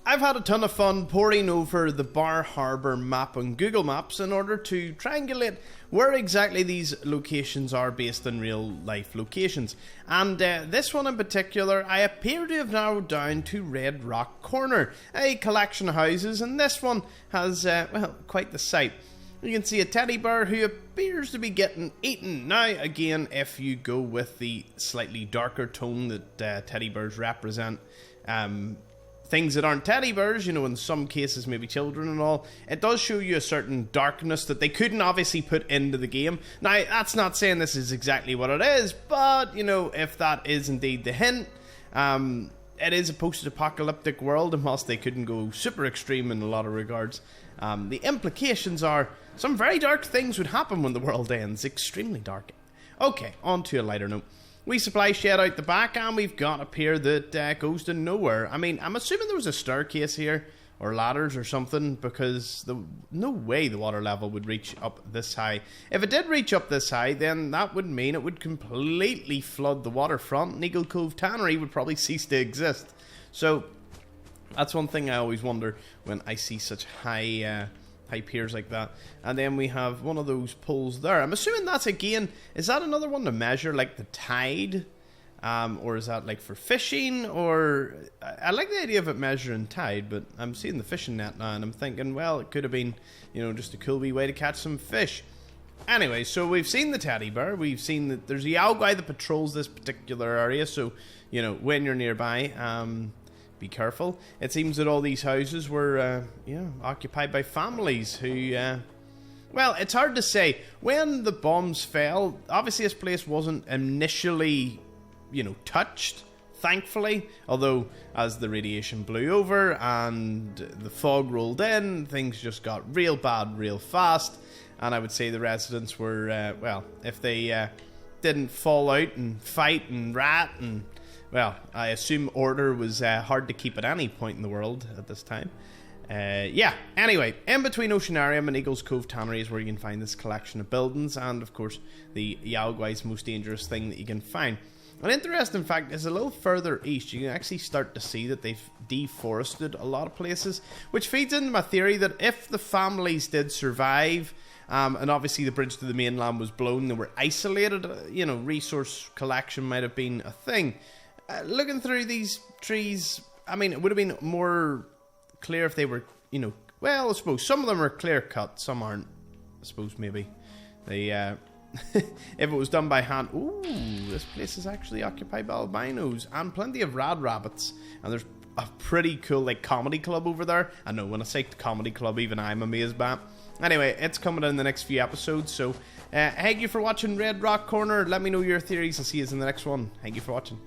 I've had a ton of fun poring over the Bar Harbour map on Google Maps in order to triangulate where exactly these locations are based on real life locations. And this one in particular, I appear to have narrowed down to Red Rock Corner, a collection of houses, and this one has, well, quite the sight. You can see a teddy bear who appears to be getting eaten. Now, again, if you go with the slightly darker tone that teddy bears represent, things that aren't teddy bears, you know, in some cases maybe children and all, it does show you a certain darkness that they couldn't obviously put into the game. Now, that's not saying this is exactly what it is, but, you know, if that is indeed the hint, it is a post-apocalyptic world, and whilst they couldn't go super extreme in a lot of regards, the implications are some very dark things would happen when the world ends. Extremely dark. Okay, on to a lighter note. We supply shed out the back, and we've got a pier that goes to nowhere. I mean, I'm assuming there was a staircase here, or ladders or something, because no way the water level would reach up this high. If it did reach up this high, then that would mean it would completely flood the waterfront, and Eagle Cove Tannery would probably cease to exist. So, that's one thing I always wonder when I see such high piers like that. And then we have one of those pools there. I'm assuming that's, again, is that another one to measure like the tide, or is that like for fishing? Or I like the idea of it measuring tide, but I'm seeing the fishing net now and I'm thinking, well, it could have been, you know, just a cool wee way to catch some fish. Anyway, so we've seen the teddy bear, we've seen that there's a Yao guy that patrols this particular area, so, you know, when you're nearby, be careful. It seems that all these houses were, occupied by families who, well, it's hard to say. When the bombs fell, obviously this place wasn't initially, you know, touched, thankfully. Although, as the radiation blew over and the fog rolled in, things just got real bad real fast. And I would say the residents were, well, if they didn't fall out and fight and rat and... well, I assume order was hard to keep at any point in the world at this time. Anyway, in between Oceanarium and Eagles Cove Tannery is where you can find this collection of buildings, and of course, the Yao Guai's most dangerous thing that you can find. An interesting fact is a little further east, you can actually start to see that they've deforested a lot of places, which feeds into my theory that if the families did survive, and obviously the bridge to the mainland was blown, they were isolated, you know, resource collection might have been a thing. Looking through these trees, I mean, it would have been more clear if they were, you know, well, I suppose some of them are clear cut, some aren't. I suppose maybe they, if it was done by hand. Ooh, this place is actually occupied by albinos and plenty of rad rabbits. And there's a pretty cool, like, comedy club over there. I know, when I say comedy club, even I'm amazed by it. Anyway, it's coming in the next few episodes, so thank you for watching Red Rock Corner. Let me know your theories. I'll see you in the next one. Thank you for watching.